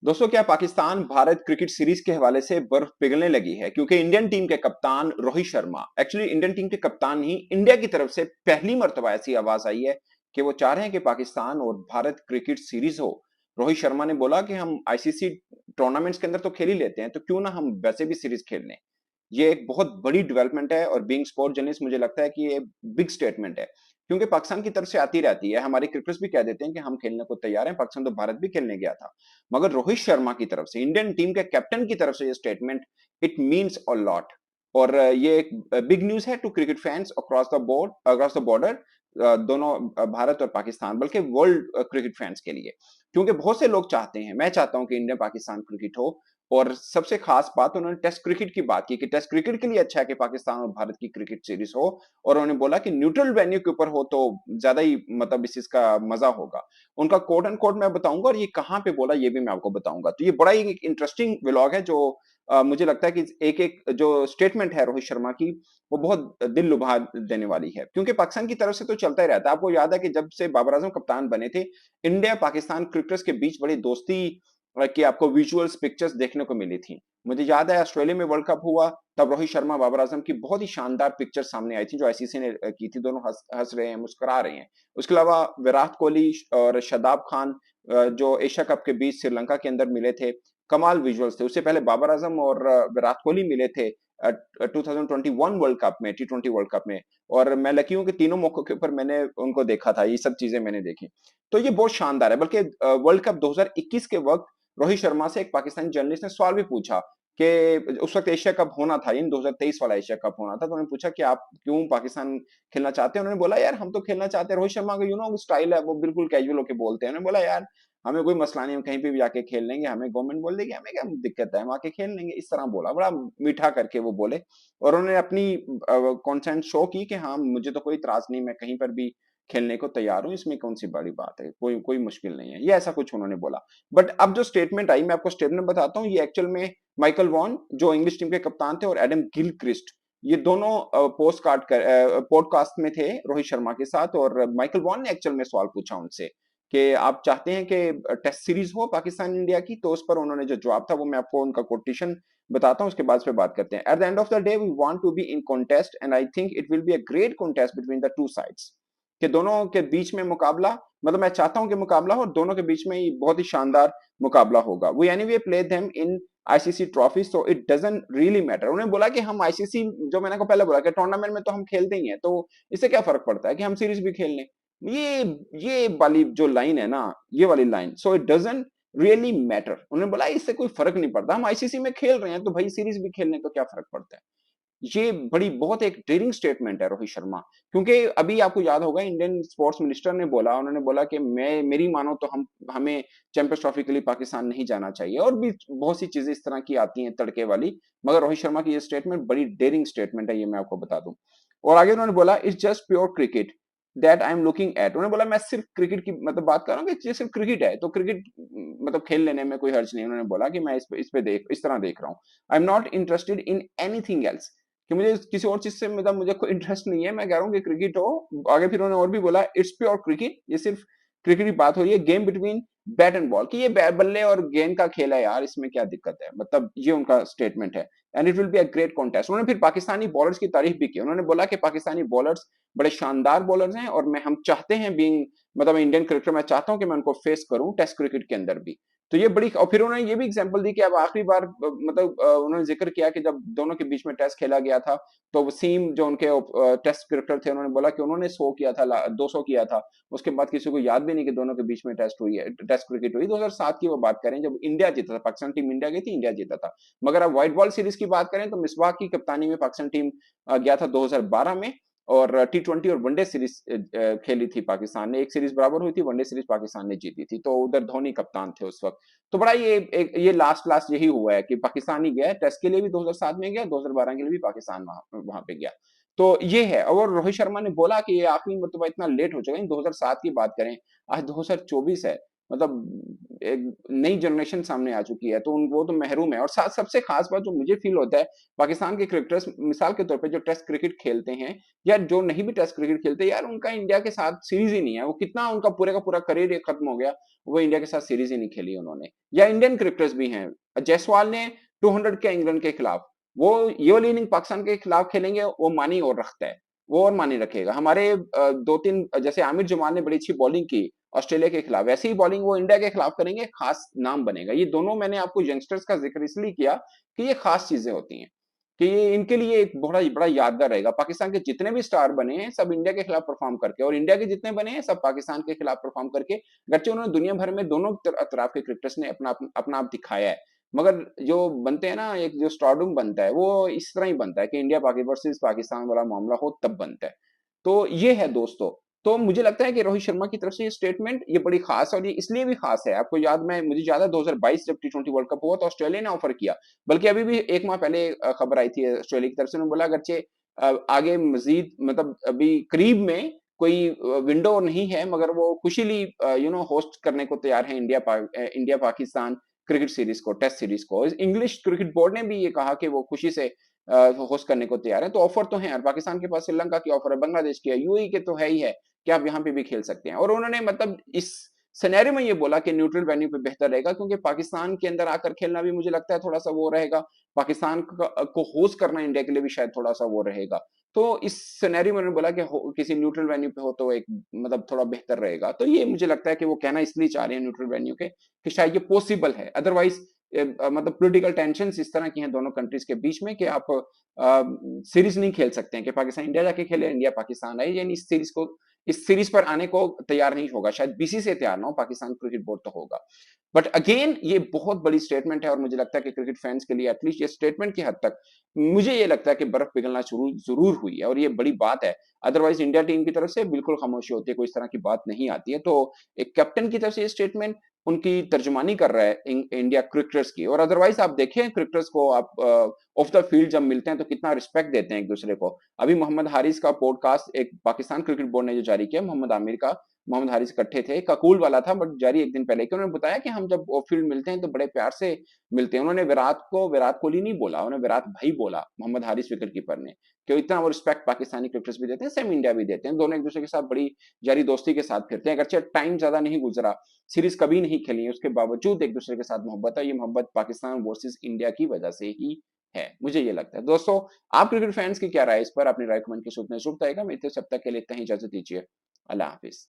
दोस्तों, क्या Pakistan Bharat cricket series के हवाले से बर्फ पिघलने लगी है? क्योंकि इंडियन टीम के कप्तान Rohit Sharma, actually Indian team के कप्तान ही इंडिया की तरफ से पहली मर्तबा ऐसी आवाज आई है कि वो चाह रहे हैं कि पाकिस्तान और भारत क्रिकेट सीरीज हो। रोहित शर्मा ने बोला कि हम आईसीसी टूर्नामेंट्स के अंदर तो खेल ही लेते हैं, तो क्यों ना हम वैसे भी सीरीज खेल लें। ये एक बहुत बड़ी डेवलपमेंट है और बीइंग स्पोर्ट जर्नलिस्ट मुझे लगता है कि ये बिग स्टेटमेंट है, क्योंकि पाकिस्तान की तरफ से आती रहती है। हमारे क्रिकेटर्स भी कह देते हैं कि हम खेलने को तैयार हैं, पाकिस्तान तो भारत भी खेलने गया था। मगर रोहित शर्मा की तरफ से, इंडियन टीम के कैप्टन की तरफ से ये statement, it means a lot. और ये एक बिग न्यूज है to cricket fans across the border, दोनों भारत और पाकिस्तान, बल्कि वर्ल्ड क्रिकेट फैंस के लिए। क्योंकि बहुत से लोग चाहते हैं, मैं चाहता हूं कि इंडिया पाकिस्तान क्रिकेट हो। और सबसे खास बात, उन्होंने टेस्ट क्रिकेट की बात की कि टेस्ट क्रिकेट के लिए अच्छा है कि पाकिस्तान और भारत की क्रिकेट सीरीज हो। और उन्होंने बोला कि न्यूट्रल वेन्यू के ऊपर हो तो ज्यादा ही मतलब इस चीज का मजा होगा। उनका कोट एंड कोट मैं बताऊंगा, और ये कहाँ पे बोला ये भी मैं आपको बताऊंगा। तो ये बड़ा ही एक इंटरेस्टिंग व्लॉग है, जो मुझे लगता है कि एक एक जो स्टेटमेंट है रोहित शर्मा की, वो बहुत दिल लुभा देने वाली है। क्योंकि पाकिस्तान की तरफ से तो चलता ही रहता है। आपको याद है कि जब से बाबर आजम कप्तान बने थे, इंडिया पाकिस्तान क्रिकेटर्स के बीच बड़ी दोस्ती की आपको विजुअल्स पिक्चर्स देखने को मिली थी। मुझे याद है ऑस्ट्रेलिया में वर्ल्ड कप हुआ, तब रोहित शर्मा बाबर आजम की बहुत ही शानदार पिक्चर सामने आई थी जो आईसीसी ने की थी। दोनों हंस हंस रहे हैं, मुस्कुरा रहे हैं। उसके अलावा विराट कोहली और शादाब खान जो एशिया कप के बीच श्रीलंका के अंदर मिले थे, कमाल विजुअल्स थे। उससे पहले बाबर आजम और विराट कोहली मिले थे 2021 वर्ल्ड कप में, टी20 वर्ल्ड कप में। और मैं लकी हूं कि तीनों मौकों के ऊपर मैंने उनको देखा था, ये सब चीजें मैंने देखी। तो ये बहुत शानदार है। बल्कि वर्ल्ड कप 2021 के वक्त रोहित शर्मा से एक पाकिस्तानी जर्नलिस्ट ने सवाल भी पूछा कि उस वक्त एशिया कप होना था, इन 2023 वाला एशिया कप होना था। तो उन्होंने पूछा कि आप क्यों पाकिस्तान खेलना चाहते हैं। उन्होंने बोला यार हम तो खेलना चाहते हैं। रोहित शर्मा का स्टाइल है, वो बिल्कुल कैजुअल होकर बोलते हैं। उन्होंने बोला यार हमें कोई मसला नहीं, हम कहीं पे भी जाके खेल लेंगे, हमें गवर्नमेंट बोल देगी, हमें क्या दिक्कत है, हम आके खेल लेंगे। इस तरह बोला, बड़ा मीठा करके वो बोले। और उन्होंने अपनी कॉन्सेंट शो की कि हाँ मुझे तो कोई इतराज नहीं, मैं कहीं पर भी खेलने को तैयार हूं, इसमें कौन सी बड़ी बात है, कोई कोई मुश्किल नहीं है, ये ऐसा कुछ उन्होंने बोला। बट अब जो स्टेटमेंट आई, मैं आपको स्टेटमेंट बताता हूँ। ये एक्चुअल में माइकल वॉन जो इंग्लिश टीम के कप्तान थे, और एडम गिलक्रिस्ट, ये दोनों पोस्ट कार्ड कर पॉडकास्ट में थे रोहित शर्मा के साथ। और माइकल वॉन ने एक्चुअल में सवाल पूछा उनसे कि आप चाहते हैं कि टेस्ट सीरीज हो पाकिस्तान इंडिया की। तो उस पर उन्होंने जो जवाब था, वो मैं आपको उनका कोटेशन बताता हूँ, उसके बाद पे बात करते हैं। At the end of the day we want to be in contest and I think it will be a great contest between the two sides. कि दोनों के बीच में मुकाबला, मतलब मैं चाहता हूं कि मुकाबला हो, और दोनों के बीच में ही बहुत ही शानदार मुकाबला होगा। We anyway play them in ICC trophy, so it doesn't really matter. उन्होंने बोला कि हम आईसीसी, जो मैंने को पहले बोला कि टूर्नामेंट में तो हम खेलते ही हैं, तो इससे क्या फर्क पड़ता है कि हम सीरीज भी खेल लें। ये ये वाली जो लाइन है ना, ये वाली line, so it doesn't really matter. उन्होंने बोला इससे कोई फर्क नहीं पड़ता, हम आईसीसी में खेल रहे हैं तो भाई सीरीज भी खेलने को क्या फर्क पड़ता है। ये बड़ी बहुत एक डेयरिंग स्टेटमेंट है रोहित शर्मा। क्योंकि अभी आपको याद होगा इंडियन स्पोर्ट्स मिनिस्टर ने बोला, उन्होंने बोला कि मैं मेरी मानो तो हम हमें चैंपियंस ट्रॉफी के लिए पाकिस्तान नहीं जाना चाहिए, और भी बहुत सी चीजें इस तरह की आती हैं तड़के वाली। मगर रोहित शर्मा की ये स्टेटमेंट बड़ी डेयरिंग स्टेटमेंट है, ये मैं आपको बता दूं। और आगे उन्होंने बोला it's just pure cricket that I am looking at. उन्होंने बोला मैं सिर्फ क्रिकेट की मतलब बात कर रहा हूँ कि ये सिर्फ क्रिकेट है, तो क्रिकेट मतलब खेल लेने में कोई हर्ज नहीं। उन्होंने बोला कि मैं इस पे इस तरह देख रहा हूँ। I am not interested in anything else, कि मुझे किसी और चीज से मतलब मुझे कोई इंटरेस्ट नहीं है, मैं कह रहा हूँ कि क्रिकेट हो। आगे फिर उन्होंने और भी बोला इट्स प्योर क्रिकेट, ये सिर्फ क्रिकेट की बात हो रही है, game between bat and ball, कि ये बल्ले और गेंद का खेल है यार, इसमें क्या दिक्कत है। मतलब ये उनका स्टेटमेंट है। And it will be a great contest. उन्होंने फिर पाकिस्तानी बॉलर्स की तारीफ भी की। उन्होंने बोला कि पाकिस्तानी बॉलर्स बड़े शानदार बॉलर्स हैं, और मैं हम चाहते हैं बीइंग मतलब इंडियन क्रिकेटर, मैं चाहता हूं कि मैं उनको फेस करूं टेस्ट क्रिकेट के अंदर भी। तो ये बड़ी, और फिर उन्होंने ये भी एग्जांपल दी कि अब आखिरी बार मतलब उन्होंने जिक्र किया कि जब दोनों के बीच में टेस्ट खेला गया था, तो वसीम जो उनके टेस्ट क्रिकेटर थे, उन्होंने बोला कि उन्होंने 100 किया था, 200 किया था। उसके बाद किसी को याद भी नहीं कि दोनों के बीच में टेस्ट हुई है, टेस्ट क्रिकेट हुई। 2007 की वो बात करें जब इंडिया जीता था, पाकिस्तान टीम इंडिया गई थी, इंडिया जीता था। मगर अब व्हाइट बॉल सीरीज की बात करें तो मिसबाह की कप्तानी में पाकिस्तान टीम गया था 2012 में। और टी20 और वनडे सीरीज खेली थी पाकिस्तान ने, एक सीरीज बराबर हुई थी, वनडे सीरीज पाकिस्तान ने जीती थी। तो उधर धोनी कप्तान थे उस वक्त। तो बड़ा ये लास्ट लास्ट यही हुआ है कि पाकिस्तान ही गया टेस्ट के लिए भी, 2007 में गया, 2012 के लिए भी पाकिस्तान वहां पे गया। तो ये है। और रोहित शर्मा ने बोला कि ये आखिरी मरतबा इतना लेट हो चुका है। 2007 की बात करें, आज 2024 है, मतलब एक नई जनरेशन सामने आ चुकी है, तो वो तो महरूम है। और साथ सबसे खास बात जो मुझे फील होता है, पाकिस्तान के क्रिकेटर्स मिसाल के तौर पे जो टेस्ट क्रिकेट खेलते हैं या जो नहीं भी टेस्ट क्रिकेट खेलते, यार उनका इंडिया के साथ सीरीज ही नहीं है। वो कितना उनका पूरे का पूरा करियर खत्म हो गया, वो इंडिया के साथ सीरीज ही नहीं खेली उन्होंने। या इंडियन क्रिकेटर्स भी हैं, जायसवाल ने 200 के इंग्लैंड के खिलाफ, वो ये वाली इनिंग पाकिस्तान के खिलाफ खेलेंगे, वो मानी और रखता है, वो और मानी रखेगा। हमारे दो तीन, जैसे आमिर जमाल ने बड़ी अच्छी बॉलिंग की ऑस्ट्रेलिया के खिलाफ, वैसी ही बॉलिंग वो इंडिया के खिलाफ करेंगे, खास नाम बनेगा। ये दोनों मैंने आपको यंगस्टर्स का जिक्र इसलिए किया कि ये खास चीजें होती हैं, कि ये इनके लिए एक बड़ा बड़ा यादगार रहेगा। पाकिस्तान के जितने भी स्टार बने हैं सब इंडिया के खिलाफ परफॉर्म करके, और इंडिया के जितने बने हैं सब पाकिस्तान के खिलाफ परफॉर्म करके। गरचे उन्होंने दुनिया भर में दोनों तरफ के क्रिकेटर्स ने अपना अपना आप दिखाया है, मगर जो बनते हैं ना, एक जो स्टारडम बनता है वो इस तरह ही बनता है कि इंडिया वर्सेस पाकिस्तान वाला मामला हो तब बनता है। तो ये है दोस्तों। तो मुझे लगता है कि रोहित शर्मा की तरफ से ये स्टेटमेंट ये बड़ी खास है, और ये इसलिए भी खास है, आपको याद, मैं मुझे याद है 2022 जब टी20 वर्ल्ड कप हुआ तो ऑस्ट्रेलिया ने ऑफर किया, बल्कि अभी भी एक माह पहले खबर आई थी ऑस्ट्रेलिया की तरफ से, उन्होंने बोला अगरचे आगे मजीद मतलब अभी करीब में कोई विंडो नहीं है, मगर वो खुशीली होस्ट करने को तैयार है इंडिया पाकिस्तान क्रिकेट सीरीज को, टेस्ट सीरीज को। इंग्लिश क्रिकेट बोर्ड ने भी ये कहा कि वो खुशी से होस्ट करने को तैयार है। तो ऑफर तो है यार, पाकिस्तान के पास श्रीलंका की ऑफर है, बांग्लादेश की है, यूएई के तो है ही है कि आप यहाँ पे भी खेल सकते हैं। और उन्होंने मतलब इस सिनेरियो में ये बोला कि न्यूट्रल वेन्यू पे बेहतर रहेगा, क्योंकि पाकिस्तान के अंदर आकर खेलना भी मुझे लगता है थोड़ा सा वो रहेगा, पाकिस्तान को होस्ट करना इंडिया के लिए भी शायद थोड़ा सा वो रहेगा। तो इस सिनेरियो में उन्होंने बोला कि किसी न्यूट्रल वेन्यू पे हो तो एक मतलब थोड़ा बेहतर रहेगा। तो ये मुझे लगता है कि वो कहना इसलिए चाह रहे हैं न्यूट्रल वेन्यू के, कि शायद ये पॉसिबल है। अदरवाइज मतलब पॉलिटिकल टेंशन इस तरह की हैं दोनों कंट्रीज के बीच में कि आप सीरीज नहीं खेल सकते हैं, कि पाकिस्तान इंडिया जाके खेले, इंडिया पाकिस्तान आए, यानी इस सीरीज पर आने को तैयार नहीं होगा, शायद बीसीसीआई तैयार ना हो, पाकिस्तान क्रिकेट बोर्ड तो होगा। बट अगेन ये बहुत बड़ी स्टेटमेंट है, और मुझे लगता है कि क्रिकेट फैंस के लिए एटलीस्ट ये स्टेटमेंट की हद तक मुझे ये लगता है कि बर्फ पिघलना शुरू जरूर हुई है, और ये बड़ी बात है। अदरवाइज इंडिया टीम की तरफ से बिल्कुल खामोशी होती है, कोई इस तरह की बात नहीं आती है। तो एक कैप्टन की तरफ से ये स्टेटमेंट उनकी तर्जुमानी कर रहा है इंडिया क्रिकेटर्स की। और अदरवाइज आप देखें क्रिकेटर्स को, आप ऑफ द फील्ड जब मिलते हैं तो कितना रिस्पेक्ट देते हैं एक दूसरे को। अभी मोहम्मद हारिस का पॉडकास्ट एक पाकिस्तान क्रिकेट बोर्ड ने जो जारी किया, मोहम्मद आमिर का, मोहम्मद हारिस इकट्ठे थे, ककूल वाला था बट जारी एक दिन पहले, कि उन्होंने बताया कि हम जब ऑफ फील्ड मिलते हैं तो बड़े प्यार से मिलते हैं। उन्होंने विराट को विराट कोहली नहीं बोला, उन्होंने विराट भाई बोला, मोहम्मद हारिस विकेट कीपर ने, कि इतना वो रिस्पेक्ट पाकिस्तानी क्रिकेटर्स भी देते हैं, सेम इंडिया भी देते हैं। दोनों एक दूसरे के साथ बड़ी यारी दोस्ती के साथ फिरते हैं। अगरचे टाइम ज्यादा नहीं गुजरा, सीरीज कभी नहीं खेली है, उसके बावजूद एक दूसरे के साथ मोहब्बत है। ये मोहब्बत पाकिस्तान वर्सेस इंडिया की वजह से ही है, मुझे ये लगता है। दोस्तों, आप क्रिकेट फैंस की क्या राय इस पर, अपनी राय कमेंट के सूत्र में जरूर बताएगा। मेरे से अब तक के लिए इतना ही, इजाजत दीजिए। अल्लाह हाफिज।